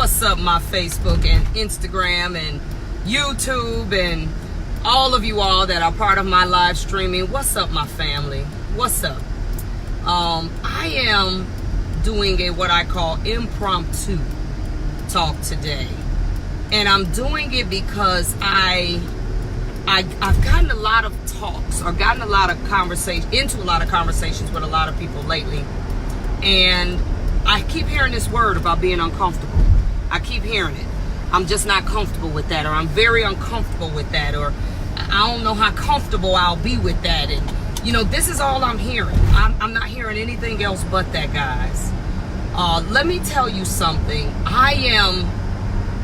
What's up, my Facebook and Instagram and YouTube and all of you all that are part of my live streaming? What's up, my family? What's up? I am doing what I call impromptu talk today, and I'm doing it because I've gotten a lot of talks or gotten a lot of into a lot of conversations with a lot of people lately, and I keep hearing this word about being uncomfortable. I keep hearing it. I'm just not comfortable with that, or I'm very uncomfortable with that, or I don't know how comfortable I'll be with that. And this is all I'm hearing. I'm not hearing anything else but that, guys. Let me tell you something. I am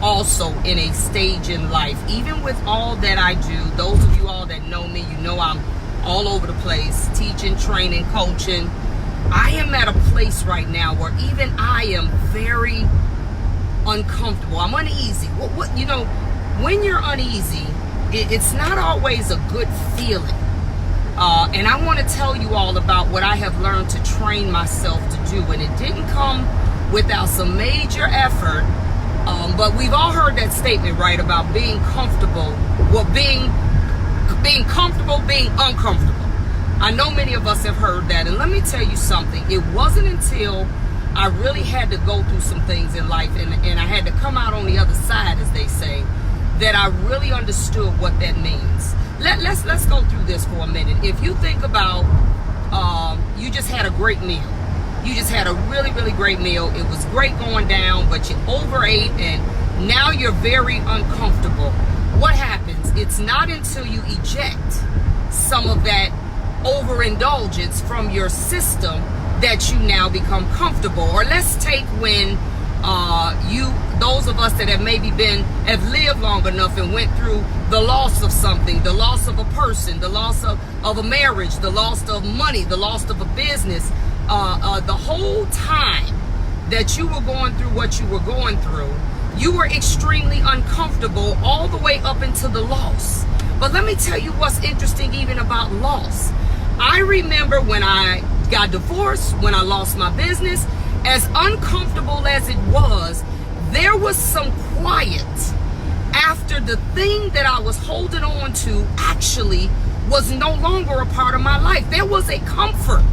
also in a stage in life, even with all that I do. Those of you all that know me, you know I'm all over the place, teaching, training, coaching. I am at a place right now where even I am very uncomfortable. I'm uneasy. When you're uneasy, it's not always a good feeling. And I want to tell you all about what I have learned to train myself to do. And it didn't come without some major effort. But we've all heard that statement, right, about being comfortable. Well, being comfortable, being uncomfortable. I know many of us have heard that. And let me tell you something. It wasn't until I really had to go through some things in life and I had to come out on the other side, as they say, that I really understood what that means. Let's go through this for a minute. If you think about you just had a great meal. You just had a really, really great meal. It was great going down, but you overate and now you're very uncomfortable. What happens? It's not until you eject some of that overindulgence from your system that you now become comfortable. Or let's take when those of us that have lived long enough and went through the loss of something, the loss of a person, the loss of a marriage, the loss of money, the loss of a business, the whole time that you were going through what you were going through, you were extremely uncomfortable all the way up into the loss. But let me tell you what's interesting even about loss. I remember when I got divorced, when I lost my business, as uncomfortable as it was, there was some quiet after the thing that I was holding on to actually was no longer a part of my life. There was a comfort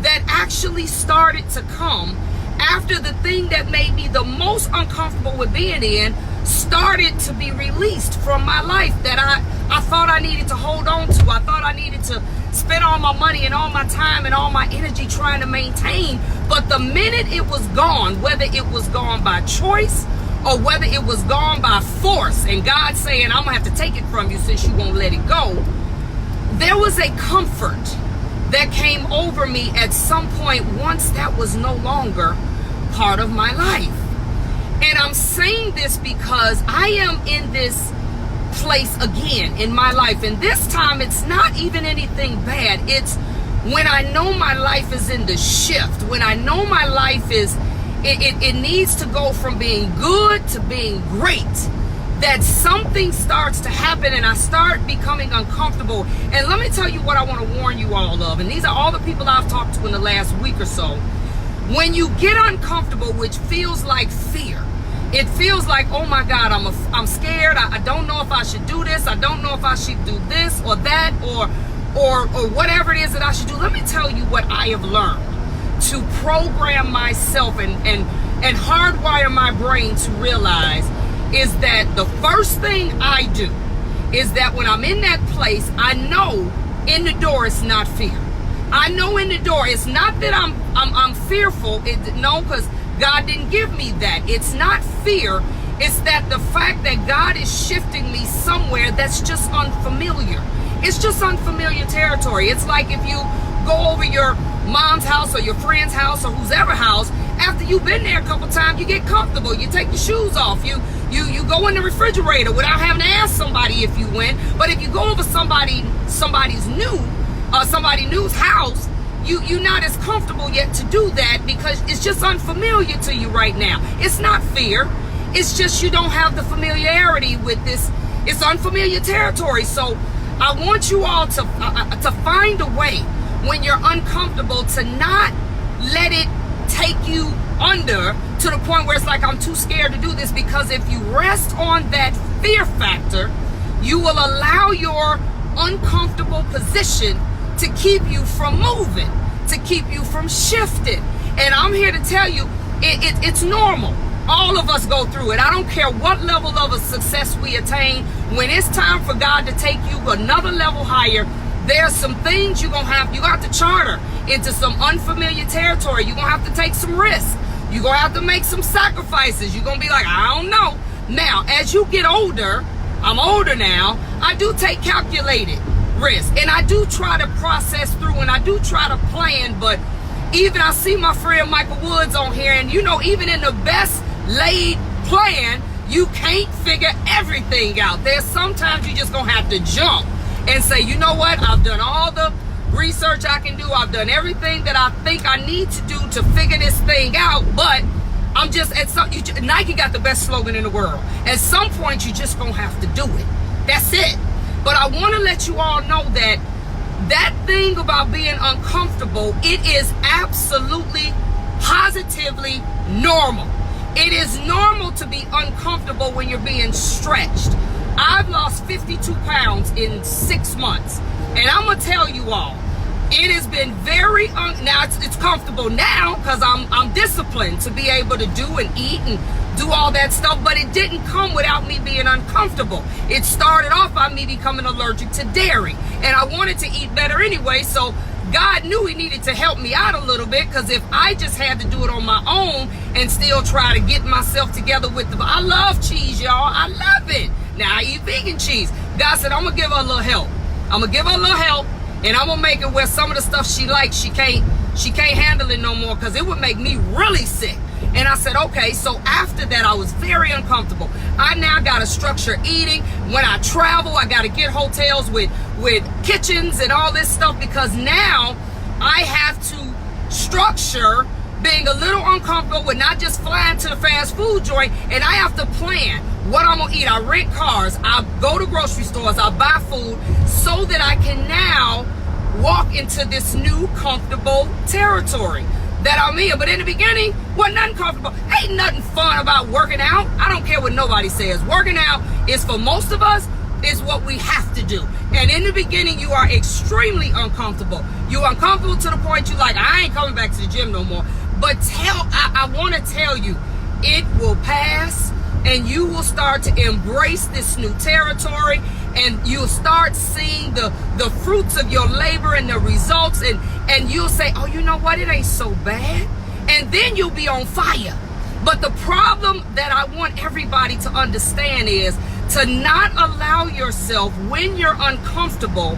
that actually started to come after the thing that made me the most uncomfortable with being in started to be released from my life, that I thought I needed to hold on to. I thought I needed to spend all my money and all my time and all my energy trying to maintain. But the minute it was gone, whether it was gone by choice or whether it was gone by force, and God saying, I'm going to have to take it from you since you won't let it go, there was a comfort that came over me at some point once that was no longer part of my life. And I'm saying this because I am in this place again in my life, and this time it's not even anything bad. It's when I know my life is in the shift, when I know my life is it needs to go from being good to being great, that something starts to happen and I start becoming uncomfortable. And let me tell you what I want to warn you all of, and these are all the people I've talked to in the last week or so. When you get uncomfortable, which feels like fear, it feels like, oh my God, I'm scared. I don't know if I should do this. I don't know if I should do this or that or whatever it is that I should do. Let me tell you what I have learned to program myself and hardwire my brain to realize is that the first thing I do is that when I'm in that place, I know in the door it's not fear. I know in the door it's not that I'm fearful. No, because God didn't give me that. It's not fear. It's that the fact that God is shifting me somewhere that's just unfamiliar. It's just unfamiliar territory. It's like if you go over your mom's house or your friend's house or whose ever house, after you've been there a couple times, you get comfortable. You take your shoes off. You go in the refrigerator without having to ask somebody if you went. But if you go over somebody's new's house, you're not as comfortable yet to do that because it's just unfamiliar to you right now. It's not fear. It's just you don't have the familiarity with this. It's unfamiliar territory. So I want you all to find a way when you're uncomfortable to not let it take you under to the point where it's like, I'm too scared to do this. Because if you rest on that fear factor, you will allow your uncomfortable position to keep you from moving, to keep you from shifting. And I'm here to tell you, it's normal. All of us go through it. I don't care what level of a success we attain. When it's time for God to take you another level higher, there's some things you got to charter into some unfamiliar territory. You're going to have to take some risks. You're going to have to make some sacrifices. You're going to be like, I don't know. Now, as you get older, I'm older now, I do take calculated risks. And I do try to process through, and I do try to plan. But even I see my friend Michael Woods on here, and even in the best laid plan, you can't figure everything out. There's sometimes you just going to have to jump and say, you know what? I've done all the research I can do. I've done everything that I think I need to do to figure this thing out. But I'm just Nike got the best slogan in the world. At some point, you just gonna have to do it. That's it. But I want to let you all know that thing about being uncomfortable, it is absolutely, positively normal. It is normal to be uncomfortable when you're being stretched. I've lost 52 pounds in 6 months. And I'm going to tell you all, it has been very, now it's comfortable now because I'm disciplined to be able to do and eat and do all that stuff. But it didn't come without me being uncomfortable. It started off by me becoming allergic to dairy. And I wanted to eat better anyway. So God knew he needed to help me out a little bit, because if I just had to do it on my own and still try to get myself together with I love cheese, y'all. I love it. Now I eat vegan cheese. God said, I'm going to give her a little help. I'm going to give her a little help, and I'm going to make it where some of the stuff she likes, she can't handle it no more, because it would make me really sick. And I said, okay. So after that, I was very uncomfortable. I now got to structure eating. When I travel, I got to get hotels with kitchens and all this stuff, because now I have to structure being a little uncomfortable with not just flying to the fast food joint, and I have to plan what I'm gonna eat. I rent cars, I go to grocery stores, I buy food, so that I can now walk into this new comfortable territory that I'm in. But in the beginning, wasn't nothing comfortable. Ain't nothing fun about working out. I don't care what nobody says. Working out is, for most of us, is what we have to do. And in the beginning, you are extremely uncomfortable. You're uncomfortable to the point you like, I ain't coming back to the gym no more. But I want to tell you, it will pass, and you will start to embrace this new territory, and you'll start seeing the fruits of your labor and the results, and you'll say, oh, you know what, it ain't so bad. And then you'll be on fire. But the problem that I want everybody to understand is to not allow yourself, when you're uncomfortable,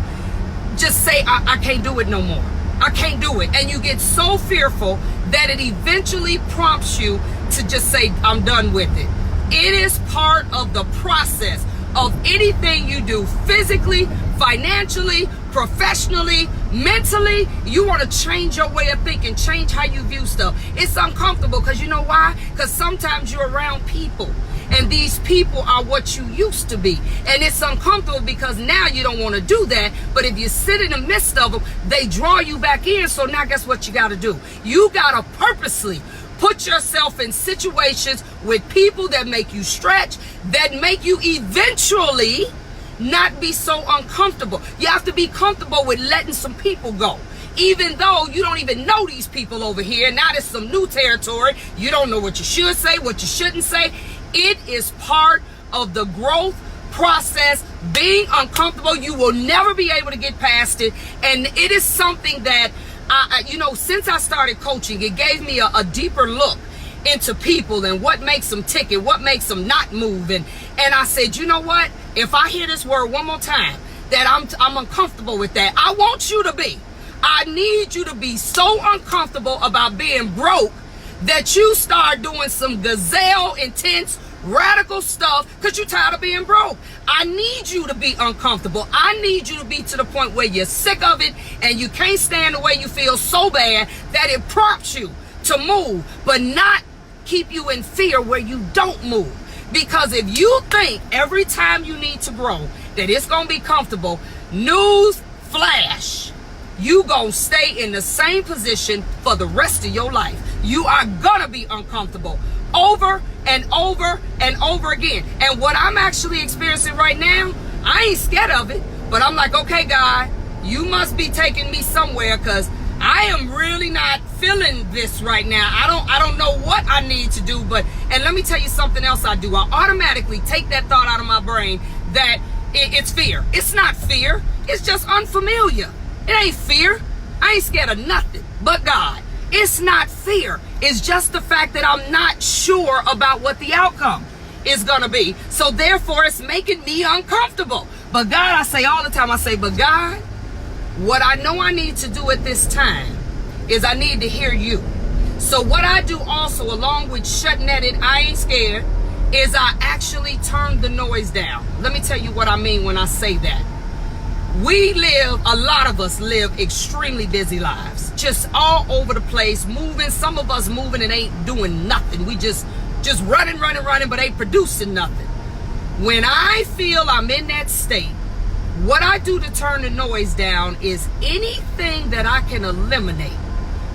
just say, I can't do it no more. I can't do it. And you get so fearful that it eventually prompts you to just say, I'm done with it. It is part of the process of anything you do, physically, financially, professionally, mentally. You want to change your way of thinking, change how you view stuff. It's uncomfortable because you know why? Because sometimes you're around people, and these people are what you used to be. And it's uncomfortable because now you don't want to do that. But if you sit in the midst of them, they draw you back in. So now guess what you got to do? You got to purposely put yourself in situations with people that make you stretch, that make you eventually not be so uncomfortable. You have to be comfortable with letting some people go. Even though you don't even know these people over here. Now there's some new territory. You don't know what you should say, what you shouldn't say. It is part of the growth process. Being uncomfortable, you will never be able to get past it. And it is something that, since I started coaching, it gave me a deeper look into people and what makes them tick and what makes them not move. And I said, you know what? If I hear this word one more time, that I'm uncomfortable with that, I want you to be. I need you to be so uncomfortable about being broke that you start doing some gazelle intense radical stuff because you're tired of being broke. I need you to be uncomfortable. I need you to be to the point where you're sick of it and you can't stand the way you feel so bad that it prompts you to move, but not keep you in fear where you don't move. Because if you think every time you need to grow that it's going to be comfortable, news flash, you gonna stay in the same position for the rest of your life. You are gonna be uncomfortable over and over and over again. And what I'm actually experiencing right now, I ain't scared of it, but I'm like, okay, God, you must be taking me somewhere, because I am really not feeling this right now. I don't know what I need to do, and let me tell you something else I do. I automatically take that thought out of my brain that it's fear. It's not fear. It's just unfamiliar. It ain't fear. I ain't scared of nothing but God. It's not fear. It's just the fact that I'm not sure about what the outcome is going to be. So therefore, it's making me uncomfortable. But God, I say all the time, but God, what I know I need to do at this time is I need to hear you. So what I do also, along with shutting at it, I ain't scared, is I actually turn the noise down. Let me tell you what I mean when I say that. A lot of us live extremely busy lives, just all over the place, moving. Some of us moving and ain't doing nothing. We just running, but ain't producing nothing. When I feel I'm in that state, what I do to turn the noise down is anything that I can eliminate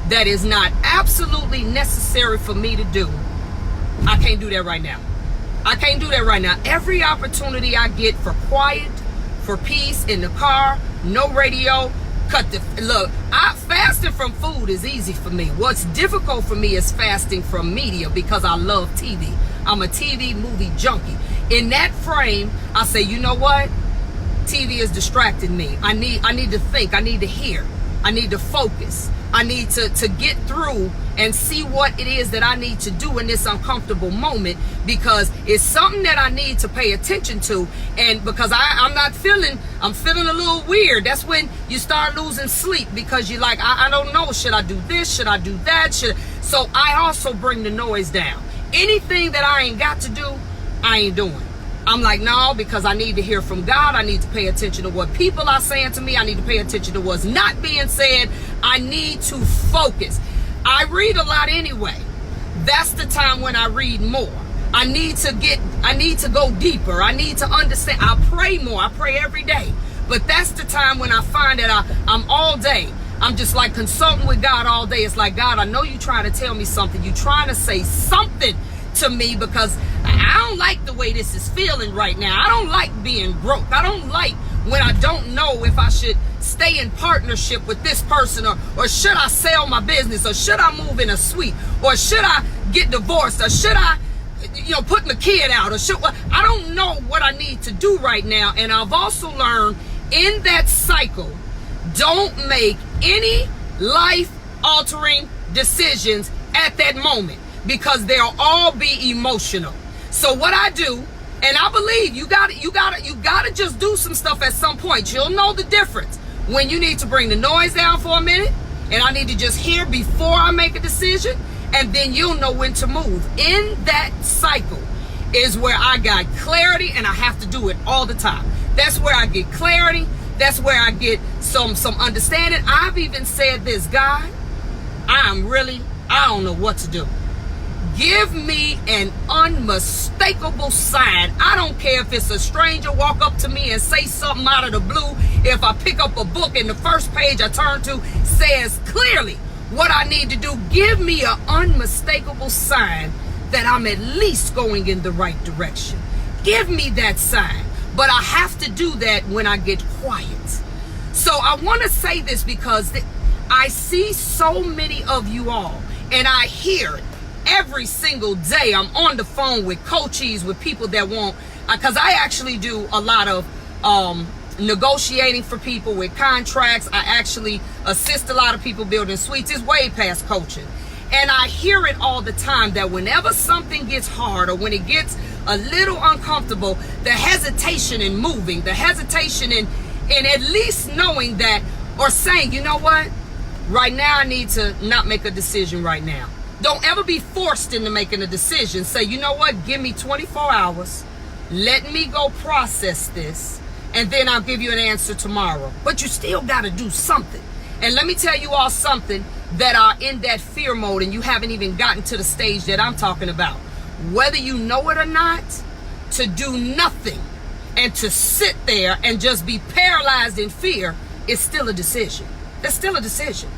that is not absolutely necessary for me to do. I can't do that right now. I can't do that right now. Every opportunity I get for quiet, for peace in the car, no radio, fasting from food is easy for me. What's difficult for me is fasting from media, because I love TV. I'm a TV movie junkie. In that frame, I say, you know what? TV is distracting me. I need to think. I need to hear. I need to focus. I need to get through and see what it is that I need to do in this uncomfortable moment, because it's something that I need to pay attention to. And because I'm feeling a little weird. That's when you start losing sleep, because you're like, I don't know, should I do this? Should I do that? So I also bring the noise down. Anything that I ain't got to do, I ain't doing. I'm like, no, because I need to hear from God. I need to pay attention to what people are saying to me. I need to pay attention to what's not being said. I need to focus. I read a lot anyway. That's the time when I read more. I need to go deeper. I need to understand. I pray more. I pray every day. But that's the time when I find that I'm all day. I'm just like consulting with God all day. It's like, God, I know you're trying to tell me something. You're trying to say something to me, because I don't like the way this is feeling right now. I don't like being broke. I don't like when I don't know if I should stay in partnership with this person, or should I sell my business, or should I move in a suite, or should I get divorced, or should I put my kid out, or I don't know what I need to do right now. And I've also learned in that cycle, don't make any life altering decisions at that moment, because they'll all be emotional. So what I do, and I believe you gotta just do some stuff at some point. You'll know the difference when you need to bring the noise down for a minute, and I need to just hear before I make a decision, and then you'll know when to move. In that cycle is where I got clarity, and I have to do it all the time. That's where I get clarity. That's where I get some understanding. I've even said this, God, I don't know what to do. Give me an unmistakable sign. I don't care if it's a stranger walk up to me and say something out of the blue. If I pick up a book and the first page I turn to says clearly what I need to do, give me an unmistakable sign that I'm at least going in the right direction. Give me that sign. But I have to do that when I get quiet. So I want to say this because I see so many of you all, and I hear it every single day. I'm on the phone with coaches, with people that want, because I actually do a lot of negotiating for people with contracts. I actually assist a lot of people building suites. It's way past coaching. And I hear it all the time that whenever something gets hard, or when it gets a little uncomfortable, the hesitation in moving, the hesitation in at least knowing that, or saying, you know what, right now I need to not make a decision right now. Don't ever be forced into making a decision. Say, you know what, give me 24 hours. Let me go process this, and then I'll give you an answer tomorrow. But you still got to do something. And let me tell you all something that are in that fear mode, and you haven't even gotten to the stage that I'm talking about. Whether you know it or not, to do nothing and to sit there and just be paralyzed in fear is still a decision. It's still a decision.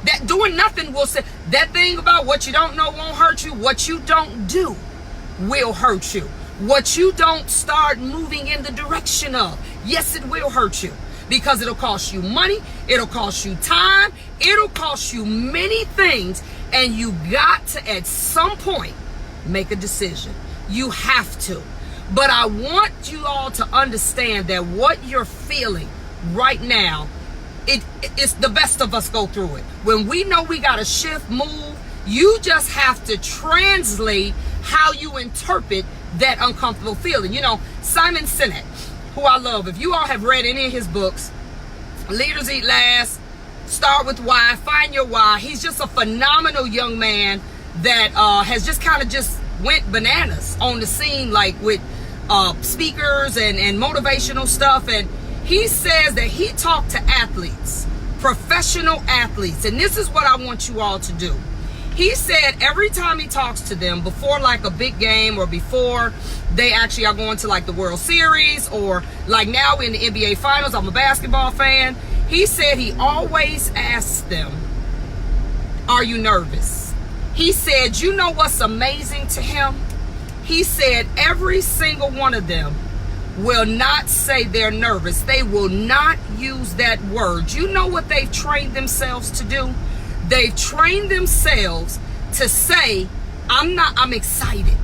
That doing nothing will say, That thing about what you don't know won't hurt you. What you don't do will hurt you. What you don't start moving in the direction of, yes, it will hurt you, because it'll cost you money, it'll cost you time, it'll cost you many things, and you got to, at some point, make a decision. You have to. But I want you all to understand that what you're feeling right now, it's the best of us go through it. When we know we got to shift, move, you just have to translate how you interpret that uncomfortable feeling. You know, Simon Sinek, who I love, if you all have read any of his books, Leaders Eat Last, Start With Why, Find Your Why, he's just a phenomenal young man that has just kind of just went bananas on the scene, like with speakers and motivational stuff. And he says that he talked to athletes, professional athletes, and this is what I want you all to do. He said every time he talks to them before like a big game, or before they actually are going to like the World Series, or like now in the NBA Finals, I'm a basketball fan, he said he always asks them, are you nervous? He said, you know what's amazing to him? He said every single one of them will not say they're nervous. They will not use that word. You know what they've trained themselves to do? They've trained themselves to say, I'm excited.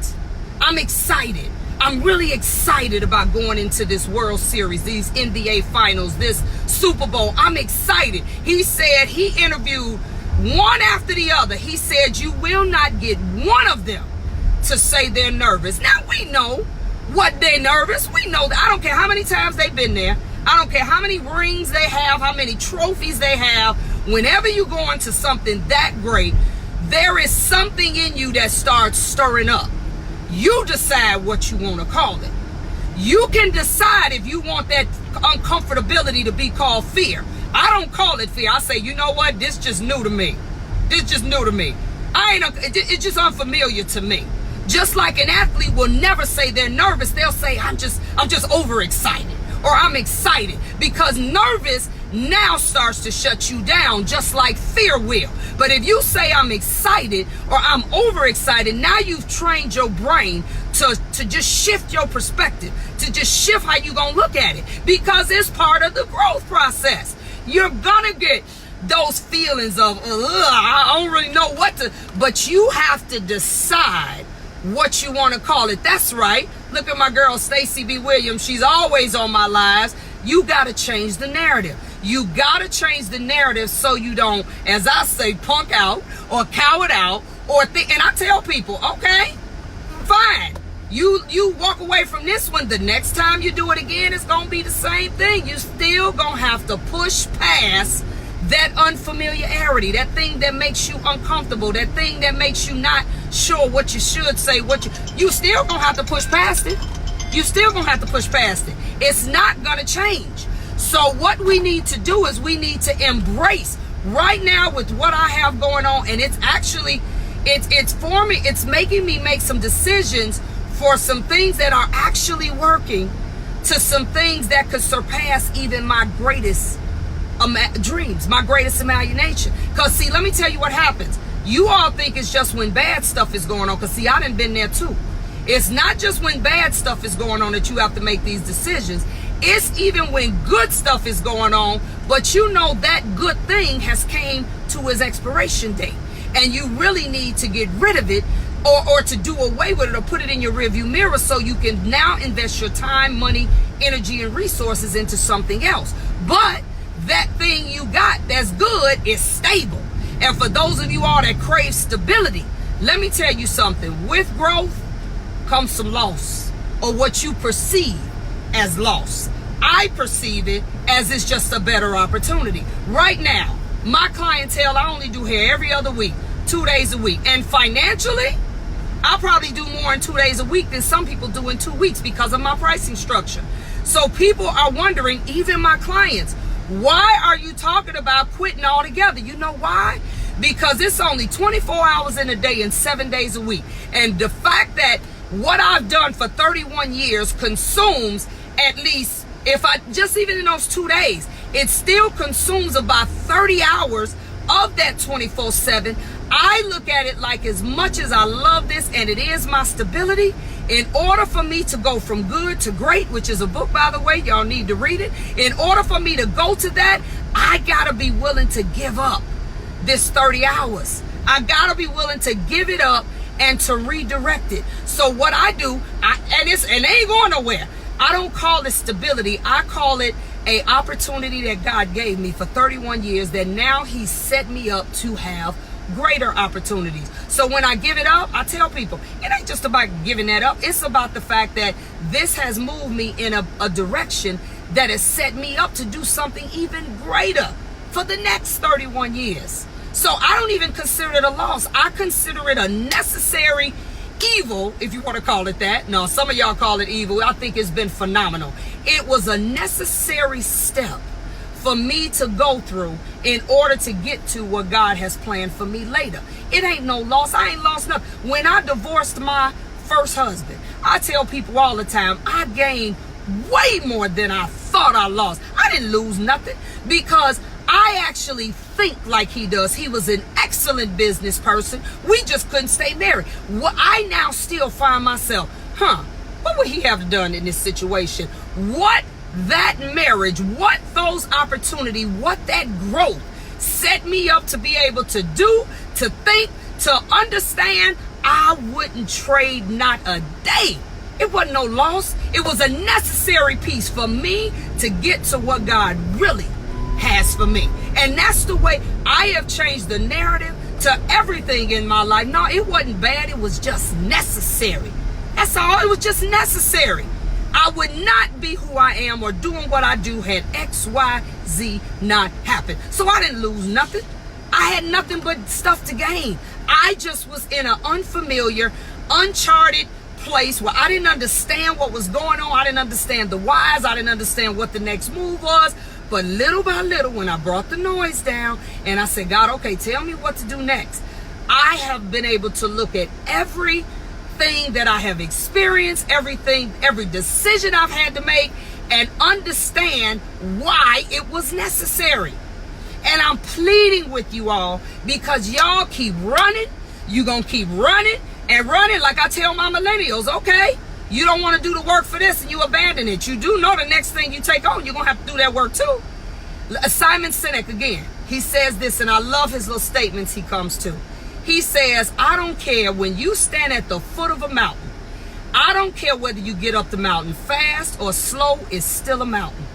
I'm excited. I'm really excited about going into this World Series, these NBA Finals, this Super Bowl. I'm excited. He said he interviewed one after the other. He said you will not get one of them to say they're nervous. Now we know what they're nervous. We know that. I don't care how many times they've been there. I don't care how many rings they have, how many trophies they have. Whenever you go into something that great, there is something in you that starts stirring up. You decide what you want to call it. You can decide if you want that uncomfortability to be called fear. I don't call it fear. I say, you know what? This just new to me. This just new to me. It's just unfamiliar to me. Just like an athlete will never say they're nervous. They'll say, I'm just overexcited, or I'm excited, because nervous now starts to shut you down, just like fear will. But if you say I'm excited or I'm overexcited, now you've trained your brain to just shift your perspective, to just shift how you gonna look at it, because it's part of the growth process. You're gonna get those feelings of, I don't really know what to, but you have to decide what you want to call it. That's right. Look at my girl, Stacey B. Williams. She's always on my lives. You got to change the narrative. You got to change the narrative so you don't, as I say, punk out or cow it out or think. And I tell people, okay, fine. You walk away from this one. The next time you do it again, it's going to be the same thing. You still going to have to push past that unfamiliarity, that thing that makes you uncomfortable, that thing that makes you not sure what you should say, you still gonna have to push past it. You still gonna have to push past it. It's not gonna change. So what we need to do is we need to embrace right now with what I have going on, and it's actually, it's for me, it's making me make some decisions for some things that are actually working, to some things that could surpass even my greatest dreams, my greatest imagination. Because see, let me tell you what happens. You all think it's just when bad stuff is going on, because see, I done been there too. It's not just when bad stuff is going on that you have to make these decisions. It's even when good stuff is going on, but you know that good thing has came to its expiration date, and you really need to get rid of it, or to do away with it, or put it in your rearview mirror, so you can now invest your time, money, energy, and resources into something else. But that thing you got that's good is stable. And for those of you all that crave stability, let me tell you something. With growth comes some loss, or what you perceive as loss. I perceive it as it's just a better opportunity. Right now, my clientele, I only do hair every other week, 2 days a week. And financially, I probably do more in 2 days a week than some people do in 2 weeks, because of my pricing structure. So people are wondering, even my clients, why are you talking about quitting altogether? You know why? Because it's only 24 hours in a day and 7 days a week. And the fact that what I've done for 31 years consumes at least, if I just even in those 2 days, it still consumes about 30 hours of that 24/7. I look at it like, as much as I love this and it is my stability, in order for me to go from good to great, which is a book, by the way, y'all need to read it. In order for me to go to that, I gotta be willing to give up this 30 hours. I gotta be willing to give it up and to redirect it. So what I do, and it ain't going nowhere. I don't call it stability. I call it a opportunity that God gave me for 31 years that now He set me up to have greater opportunities. So when I give it up, I tell people, it ain't just about giving that up. It's about the fact that this has moved me in a direction that has set me up to do something even greater for the next 31 years. So I don't even consider it a loss. I consider it a necessary evil, if you want to call it that. No, some of y'all call it evil. I think it's been phenomenal. It was a necessary step for me to go through in order to get to what God has planned for me later. It ain't no loss. I ain't lost nothing. When I divorced my first husband, I tell people all the time, I gained way more than I thought I lost. I didn't lose nothing because I actually think like he does. He was an excellent business person. We just couldn't stay married. What I now still find myself, what would he have done in this situation? What that marriage, what those opportunities, what that growth set me up to be able to do, to think, to understand, I wouldn't trade not a day. It wasn't no loss. It was a necessary piece for me to get to what God really has for me. And that's the way I have changed the narrative to everything in my life. No, it wasn't bad. It was just necessary. That's all. It was just necessary. I would not be who I am or doing what I do had X, Y, Z not happened. So I didn't lose nothing. I had nothing but stuff to gain. I just was in an unfamiliar, uncharted place where I didn't understand what was going on. I didn't understand the whys. I didn't understand what the next move was. But little by little, when I brought the noise down and I said, God, okay, tell me what to do next, I have been able to look at everything that I have experienced, every decision I've had to make, and understand why it was necessary. And I'm pleading with you all, because y'all keep running. You're going to keep running and running. Like I tell my millennials, okay, you don't want to do the work for this and you abandon it. You do know the next thing you take on, you're going to have to do that work too. Simon Sinek, again, he says this, and I love his little statements he comes to. He says, I don't care when you stand at the foot of a mountain. I don't care whether you get up the mountain fast or slow, it's still a mountain.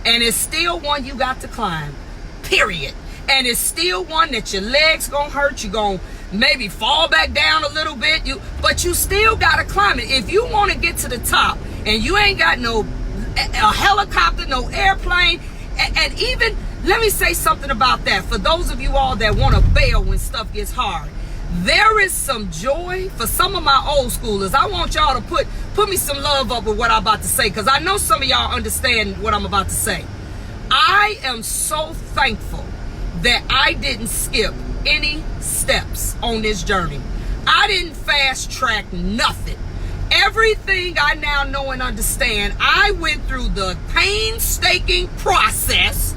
And it's still one you got to climb, period. And it's still one that your legs gonna hurt. You're gonna maybe fall back down a little bit, but you still gotta climb it. If you want to get to the top and you ain't got a helicopter, no airplane, and even, let me say something about that. For those of you all that want to bail when stuff gets hard, there is some joy for some of my old schoolers. I want y'all to put me some love up with what I'm about to say, because I know some of y'all understand what I'm about to say. I am so thankful that I didn't skip any steps on this journey. I didn't fast track nothing. Everything I now know and understand, I went through the painstaking process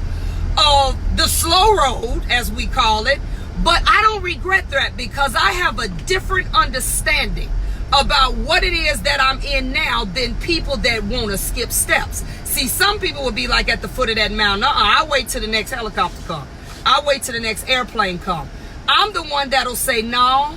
of the slow road, as we call it, but I don't regret that, because I have a different understanding about what it is that I'm in now than people that want to skip steps. See, some people will be like at the foot of that mountain, I'll wait till the next helicopter come. I'll wait till the next airplane come. I'm the one that'll say, no,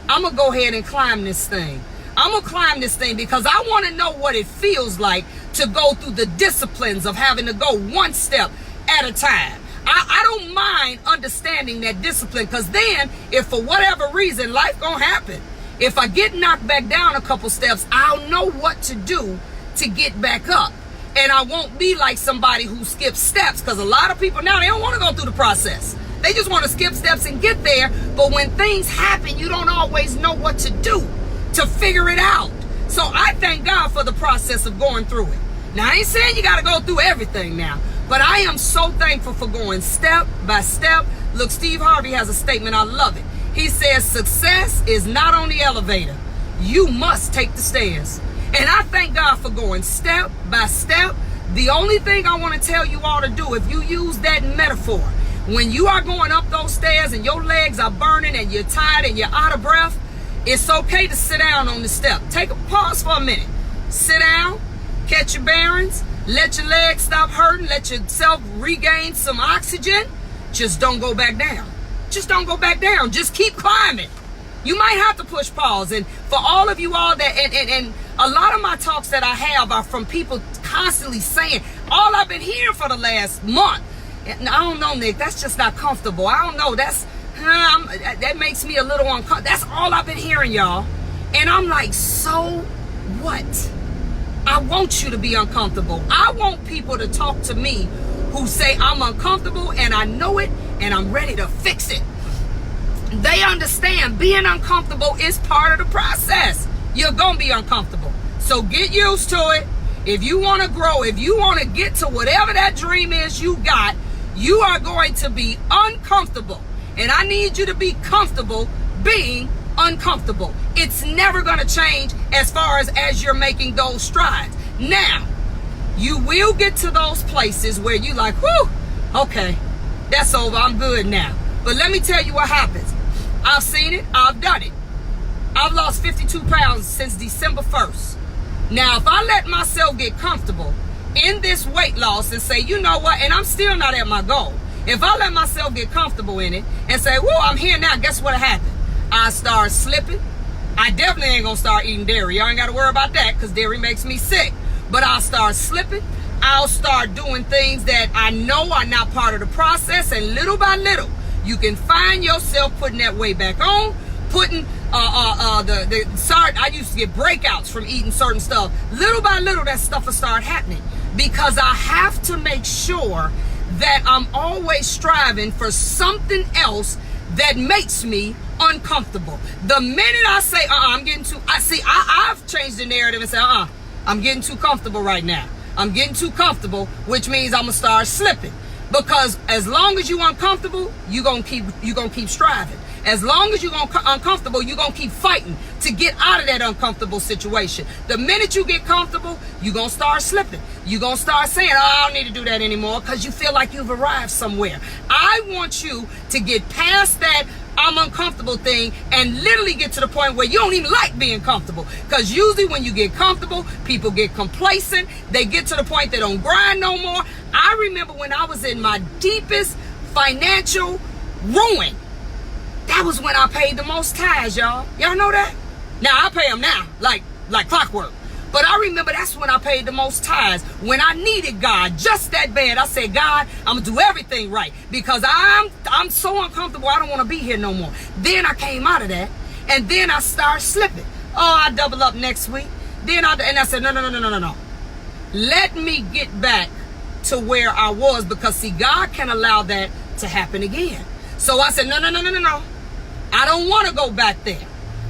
I'm going to go ahead and climb this thing. I'm going to climb this thing because I want to know what it feels like to go through the disciplines of having to go one step at a time. I don't mind understanding that discipline, because then if for whatever reason life gonna happen, if I get knocked back down a couple steps, I'll know what to do to get back up. And I won't be like somebody who skips steps, because a lot of people now, they don't want to go through the process. They just want to skip steps and get there. But when things happen, you don't always know what to do to figure it out. So I thank God for the process of going through it. Now, I ain't saying you got to go through everything now, but I am so thankful for going step by step. Look, Steve Harvey has a statement. I love it. He says, success is not on the elevator. You must take the stairs. And I thank God for going step by step. The only thing I want to tell you all to do, if you use that metaphor, When you are going up those stairs and your legs are burning and you're tired and you're out of breath, it's okay to sit down on the step. Take a pause for a minute. Sit down, catch your bearings, let your legs stop hurting, let yourself regain some oxygen. Just don't go back down. Just don't go back down. Just keep climbing. You might have to push pause. And for all of you all that, and a lot of my talks that I have are from people constantly saying, all I've been hearing for the last month, and I don't know, Nick, that's just not comfortable. I don't know, that makes me a little uncomfortable. That's all I've been hearing, y'all. And I'm like, so what? I want you to be uncomfortable. I want people to talk to me who say I'm uncomfortable and I know it and I'm ready to fix it. They understand being uncomfortable is part of the process. You're going to be uncomfortable. So get used to it. If you want to grow, if you want to get to whatever that dream is you got, you are going to be uncomfortable. And I need you to be comfortable being uncomfortable. It's never going to change as far as you're making those strides. Now, you will get to those places where you like, whew, okay, that's over. I'm good now. But let me tell you what happens. I've seen it. I've done it. I've lost 52 pounds since December 1st. Now, if I let myself get comfortable in this weight loss and say, you know what, and I'm still not at my goal. If I let myself get comfortable in it and say, whoa, I'm here now, guess what happened? I start slipping. I definitely ain't going to start eating dairy. Y'all ain't got to worry about that because dairy makes me sick. But I'll start slipping. I'll start doing things that I know are not part of the process. And little by little, you can find yourself putting that weight back on, putting I used to get breakouts from eating certain stuff. Little by little, that stuff will start happening because I have to make sure that I'm always striving for something else that makes me uncomfortable. The minute I say, I'm getting too, I've changed the narrative and said, I'm getting too comfortable right now. I'm getting too comfortable, which means I'm gonna start slipping. Because as long as you're uncomfortable, you're gonna keep striving. As long as you're uncomfortable, you're gonna keep fighting to get out of that uncomfortable situation. The minute you get comfortable, you're gonna start slipping. You're gonna start saying, I don't need to do that anymore, because you feel like you've arrived somewhere. I want you to get past that I'm uncomfortable thing and literally get to the point where you don't even like being comfortable. Because usually when you get comfortable, people get complacent. They get to the point they don't grind no more. I remember when I was in my deepest financial ruin, that was when I paid the most tithes, y'all. Y'all know that? Now I pay them now, like clockwork. But I remember that's when I paid the most tithes. When I needed God just that bad, I said, God, I'm gonna do everything right because I'm so uncomfortable. I don't want to be here no more. Then I came out of that, and then I started slipping. Oh, I double up next week. And I said, no. Let me get back to where I was, because see, God can allow that to happen again. So I said, no. I don't want to go back there.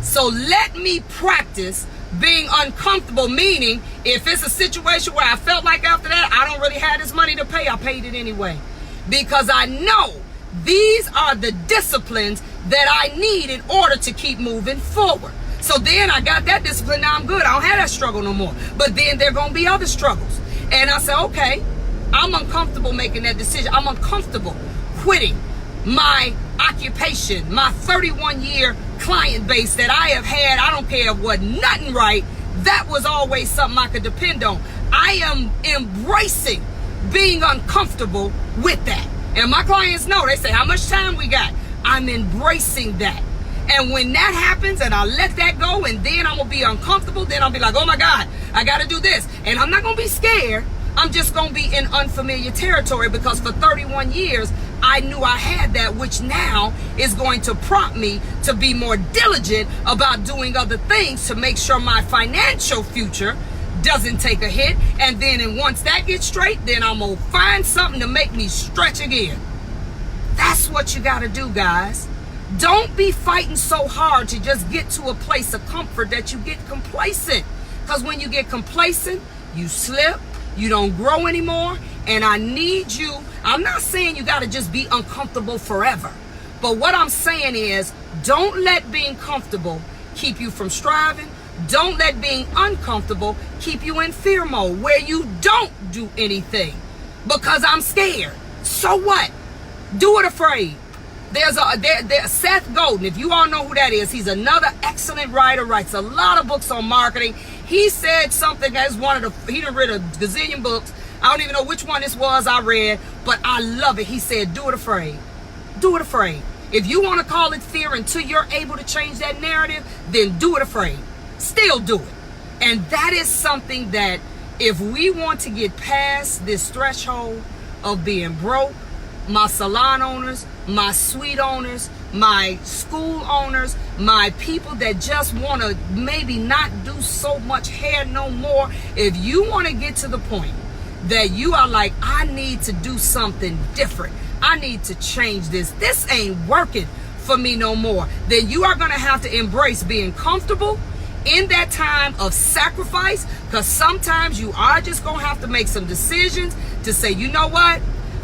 So let me practice being uncomfortable, meaning if it's a situation where I felt like after that I don't really have this money to pay, I paid it anyway. Because I know these are the disciplines that I need in order to keep moving forward. So then I got that discipline. Now I'm good. I don't have that struggle no more. But then there are going to be other struggles. And I said, okay, I'm uncomfortable making that decision. I'm uncomfortable quitting my occupation, my 31-year client base that I have had. I don't care what, nothing right. That was always something I could depend on. I am embracing being uncomfortable with that. And my clients know, they say, how much time we got? I'm embracing that. And when that happens and I let that go, and then I'm going to be uncomfortable, then I'll be like, oh my God, I got to do this. And I'm not going to be scared. I'm just going to be in unfamiliar territory, because for 31 years, I knew I had that, which now is going to prompt me to be more diligent about doing other things to make sure my financial future doesn't take a hit. And then once that gets straight, then I'm going to find something to make me stretch again. That's what you got to do, guys. Don't be fighting so hard to just get to a place of comfort that you get complacent. Because when you get complacent, you slip, you don't grow anymore. And I need you, I'm not saying you got to just be uncomfortable forever. But what I'm saying is, don't let being comfortable keep you from striving. Don't let being uncomfortable keep you in fear mode where you don't do anything. Because I'm scared. So what? Do it afraid. There's Seth Godin. If you all know who that is, he's another excellent writer, writes a lot of books on marketing. He said something as he done read a gazillion books. I don't even know which one this was I read, but I love it. He said, do it afraid. Do it afraid. If you want to call it fear until you're able to change that narrative, then do it afraid. Still do it. And that is something that if we want to get past this threshold of being broke, my salon owners, my suite owners, my school owners, my people that just want to maybe not do so much hair no more, if you want to get to the point that you are like, I need to do something different, I need to change this ain't working for me no more, then you are going to have to embrace being comfortable in that time of sacrifice, because sometimes you are just going to have to make some decisions to say, you know what,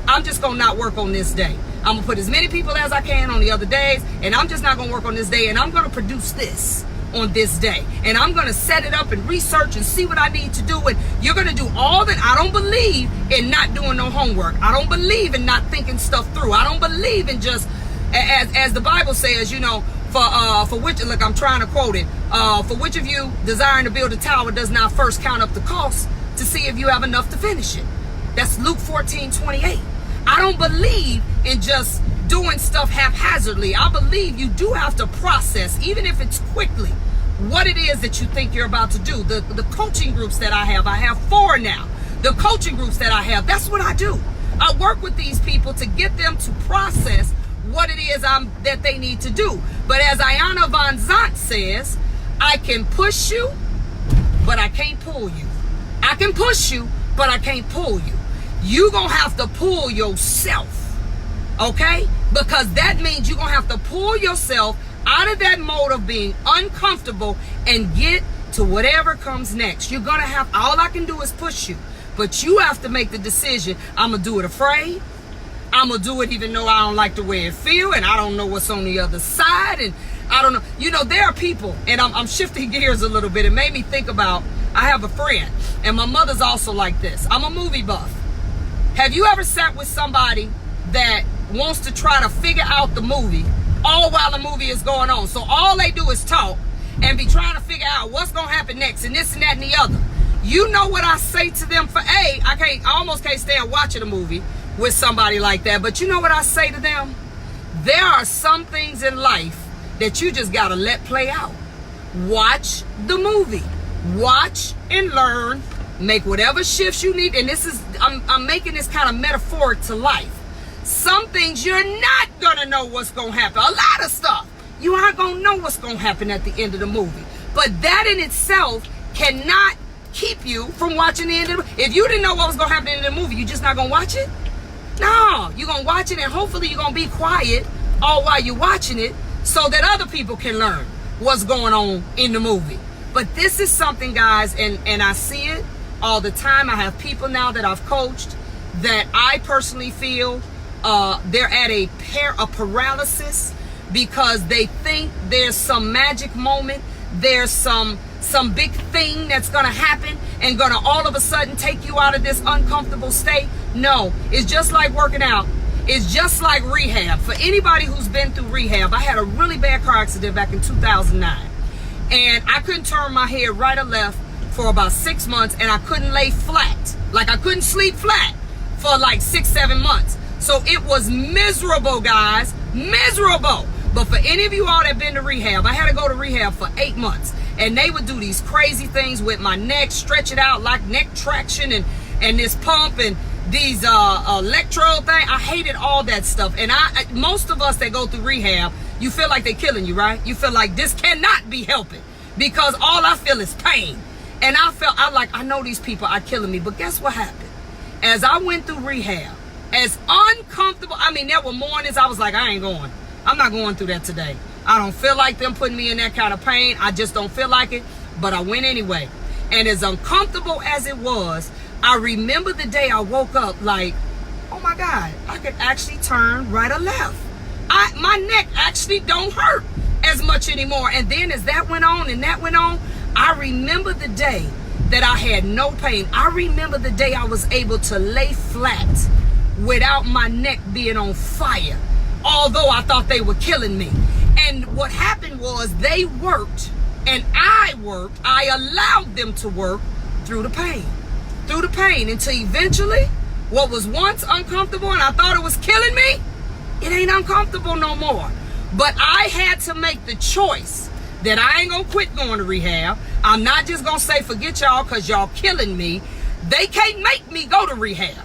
I'm just going to not work on this day. I'm going to put as many people as I can on the other days, and I'm just not going to work on this day, and I'm going to produce this on this day, and I'm going to set it up and research and see what I need to do, and you're going to do all that. I don't believe in not doing no homework. I don't believe in not thinking stuff through. I don't believe in just, as the Bible says, you know, for which, look, I'm trying to quote it, for which of you desiring to build a tower does not first count up the cost to see if you have enough to finish it. That's Luke 14:28. I don't believe in just doing stuff haphazardly. I believe you do have to process, even if it's quickly, what it is that you think you're about to do. The coaching groups that I have 4 now. The coaching groups that I have, that's what I do. I work with these people to get them to process what it is that they need to do. But as Iyanla Vanzant says, I can push you, but I can't pull you. I can push you, but I can't pull you. You're going to have to pull yourself, okay? Because that means you're going to have to pull yourself out of that mode of being uncomfortable and get to whatever comes next. You're going to have, all I can do is push you. But you have to make the decision, I'm going to do it afraid. I'm going to do it even though I don't like the way it feels, and I don't know what's on the other side, and I don't know. You know, there are people, and I'm shifting gears a little bit. It made me think about, I have a friend, and my mother's also like this. I'm a movie buff. Have you ever sat with somebody that wants to try to figure out the movie all while the movie is going on? So all they do is talk and be trying to figure out what's going to happen next and this and that and the other. You know what I say to them? I almost can't stand watching a movie with somebody like that. But you know what I say to them? There are some things in life that you just got to let play out. Watch the movie. Watch and learn. Make whatever shifts you need. And this is, I'm making this kind of metaphoric to life. Some things you're not going to know what's going to happen. A lot of stuff you aren't going to know what's going to happen at the end of the movie. But that in itself cannot keep you from watching the end of the movie. If you didn't know what was going to happen at the end of the movie, you just not going to watch it? No, you're going to watch it, and hopefully you're going to be quiet all while you're watching it so that other people can learn what's going on in the movie. But this is something, guys, and I see it all the time. I have people now that I've coached that I personally feel they're at a paralysis because they think there's some magic moment, there's some big thing that's going to happen and going to all of a sudden take you out of this uncomfortable state. No, it's just like working out. It's just like rehab. For anybody who's been through rehab, I had a really bad car accident back in 2009. And I couldn't turn my head right or left for about 6 months, and I couldn't lay flat. Like I couldn't sleep flat for like 6-7 months. So it was miserable, guys. Miserable. But for any of you all that been to rehab, I had to go to rehab for 8 months. And they would do these crazy things with my neck, stretch it out like neck traction and this pump and these electrode thing. I hated all that stuff. And most of us that go through rehab, you feel like they're killing you, right? You feel like this cannot be helping because all I feel is pain. And I know these people are killing me. But guess what happened? As I went through rehab, as uncomfortable, I mean, there were mornings I was like, I ain't going. I'm not going through that today. I don't feel like them putting me in that kind of pain. I just don't feel like it. But I went anyway. And as uncomfortable as it was, I remember the day I woke up like, oh my God, I could actually turn right or left. My neck actually don't hurt as much anymore. And then as that went on and that went on, I remember the day that I had no pain. I remember the day I was able to lay flat without my neck being on fire, although I thought they were killing me. And what happened was they worked and I worked. I allowed them to work through the pain until eventually what was once uncomfortable and I thought it was killing me, it ain't uncomfortable no more. But I had to make the choice that I ain't gonna quit going to rehab. I'm not just gonna say forget y'all because y'all killing me. They can't make me go to rehab.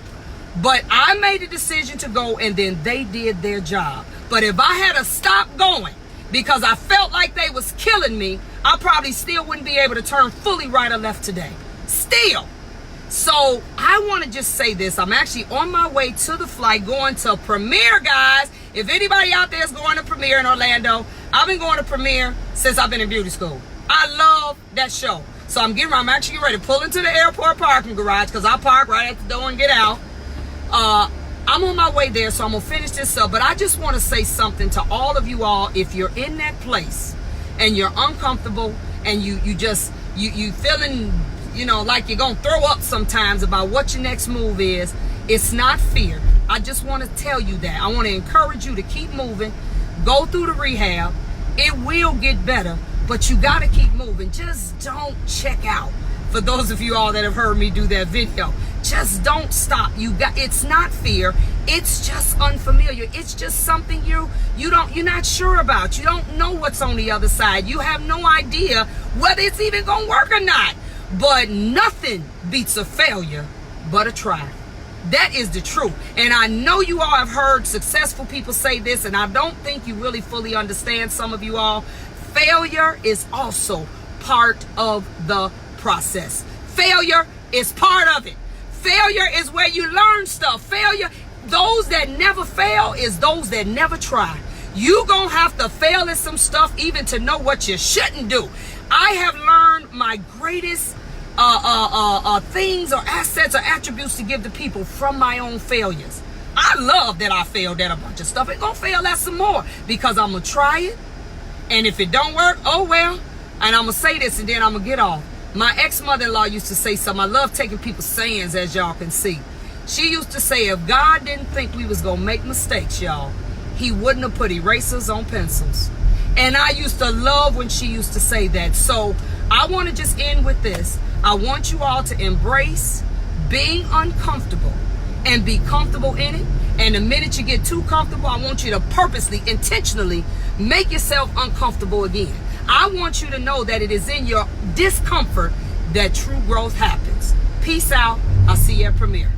But I made a decision to go, and then they did their job. But if I had to stop going because I felt like they was killing me, I probably still wouldn't be able to turn fully right or left today. Still. So I want to just say this. I'm actually on my way to the flight going to Premiere, guys. If anybody out there is going to Premiere in Orlando, I've been going to Premiere since I've been in beauty school. I love that show. So I'm actually getting ready to pull into the airport parking garage because I park right at the door and get out. I'm on my way there, so I'm going to finish this up. But I just want to say something to all of you all. If you're in that place and you're uncomfortable and you feeling, like you're going to throw up sometimes about what your next move is, it's not fear. I just want to tell you that. I want to encourage you to keep moving. Go through the rehab. It will get better, but you got to keep moving. Just don't check out. For those of you all that have heard me do that video, just don't stop. It's not fear. It's just unfamiliar. It's just something you're not sure about. You don't know what's on the other side. You have no idea whether it's even going to work or not. But nothing beats a failure but a try. That is the truth. And I know you all have heard successful people say this, and I don't think you really fully understand, some of you all. Failure is also part of the process. Failure is part of it. Failure is where you learn stuff. Failure, those that never fail is those that never try. You gonna have to fail at some stuff even to know what you shouldn't do. I have learned my greatest things or assets or attributes to give to people from my own failures. I love that I failed at a bunch of stuff. It's gonna fail at some more because I'm gonna try it, and if it don't work, oh well. And I'm gonna say this and then I'm gonna get off. My ex-mother-in-law used to say something. I love taking people's sayings, as y'all can see. She used to say, if God didn't think we was gonna make mistakes, y'all, he wouldn't have put erasers on pencils. And I used to love when she used to say that. So I want to just end with this. I want you all to embrace being uncomfortable and be comfortable in it. And the minute you get too comfortable, I want you to purposely, intentionally make yourself uncomfortable again. I want you to know that it is in your discomfort that true growth happens. Peace out. I'll see you at Premiere.